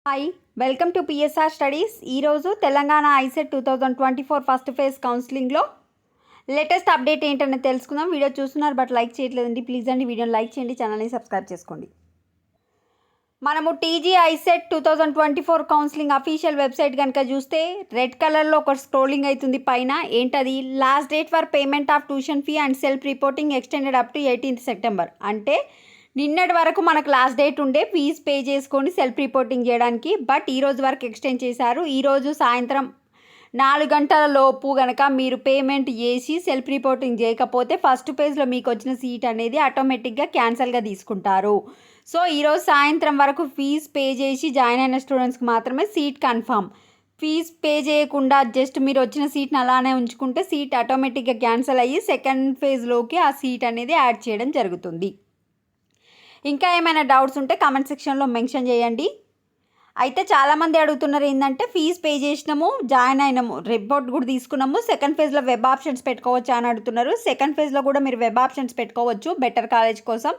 Hi welcome to PSR studies. ఈరోజు Telangana ICET 2024 first phase కౌన్సిలింగ్లో latest update ఏంటని తెలుసుకుందాం. వీడియో చూస్తున్నారు బట్ లైక్ చేయట్లేదండి. ప్లీజ్ అండి వీడియోని లైక్ చేయండి, ఛానల్ని సబ్స్క్రైబ్ చేసుకోండి. మనము TG ICET 2024 counselling official website కనుక చూస్తే రెడ్ కలర్లో ఒక స్క్రోలింగ్ అవుతుంది పైన. ఏంటది? Last date for payment of tuition fee and self reporting extended up to 18th September. అంటే నిన్నటి వరకు మనకు లాస్ట్ డేట్ ఉండే ఫీజు పే చేసుకొని సెల్ఫ్ రిపోర్టింగ్ చేయడానికి, బట్ ఈరోజు వరకు ఎక్స్టెండ్ చేశారు. ఈరోజు సాయంత్రం 4 గంటల లోపు కనుక మీరు పేమెంట్ చేసి సెల్ఫ్ రిపోర్టింగ్ చేయకపోతే ఫస్ట్ పేజ్లో మీకు వచ్చిన సీట్ అనేది ఆటోమేటిక్గా క్యాన్సల్గా తీసుకుంటారు. సో ఈరోజు సాయంత్రం వరకు ఫీజు పే చేసి జాయిన్ అయిన స్టూడెంట్స్కి మాత్రమే సీట్ కన్ఫర్మ్. ఫీజు పే చేయకుండా జస్ట్ మీరు వచ్చిన సీట్ని అలానే ఉంచుకుంటే సీట్ ఆటోమేటిక్గా క్యాన్సిల్ అయ్యి సెకండ్ ఫేజ్లోకి ఆ సీట్ అనేది యాడ్ చేయడం జరుగుతుంది. ఇంకా ఏమైనా డౌట్స్ ఉంటే కామెంట్ సెక్షన్లో మెన్షన్ చేయండి. అయితే చాలామంది అడుగుతున్నారు ఏంటంటే ఫీజు పే చేసినాము, జాయిన్ అయినాము, రిపోర్ట్ కూడా తీసుకున్నాము, సెకండ్ ఫేజ్లో వెబ్ ఆప్షన్స్ పెట్టుకోవచ్చా అని అడుగుతున్నారు. సెకండ్ ఫేజ్లో కూడా మీరు వెబ్ ఆప్షన్స్ పెట్టుకోవచ్చు బెటర్ కాలేజ్ కోసం.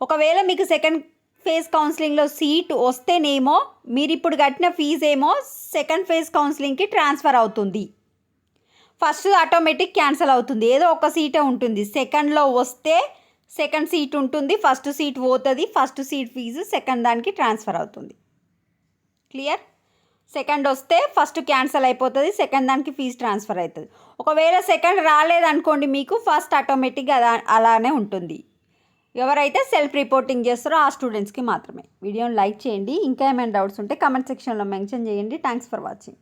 ఒకవేళ మీకు సెకండ్ ఫేజ్ కౌన్సిలింగ్లో సీట్ వస్తేనేమో మీరు ఇప్పుడు కట్టిన ఫీజు ఏమో సెకండ్ ఫేజ్ కౌన్సిలింగ్కి ట్రాన్స్ఫర్ అవుతుంది. ఫస్ట్ ఆటోమేటిక్ క్యాన్సిల్ అవుతుంది, ఏదో ఒక సీటే ఉంటుంది. సెకండ్లో వస్తే సెకండ్ సీట్ ఉంటుంది, ఫస్ట్ సీట్ పోతుంది, ఫస్ట్ సీట్ ఫీజు సెకండ్ దానికి ట్రాన్స్ఫర్ అవుతుంది. క్లియర్? సెకండ్ వస్తే ఫస్ట్ క్యాన్సిల్ అయిపోతుంది, సెకండ్ దానికి ఫీజు ట్రాన్స్ఫర్ అవుతుంది. ఒకవేళ సెకండ్ రాలేదనుకోండి మీకు ఫస్ట్ ఆటోమేటిక్గా అలానే ఉంటుంది. ఎవరైతే సెల్ఫ్ రిపోర్టింగ్ చేస్తారో ఆ స్టూడెంట్స్కి మాత్రమే. వీడియోని లైక్ చేయండి. ఇంకా ఏమైనా డౌట్స్ ఉంటే కామెంట్ సెక్షన్లో మెన్షన్ చేయండి. Thanks for watching.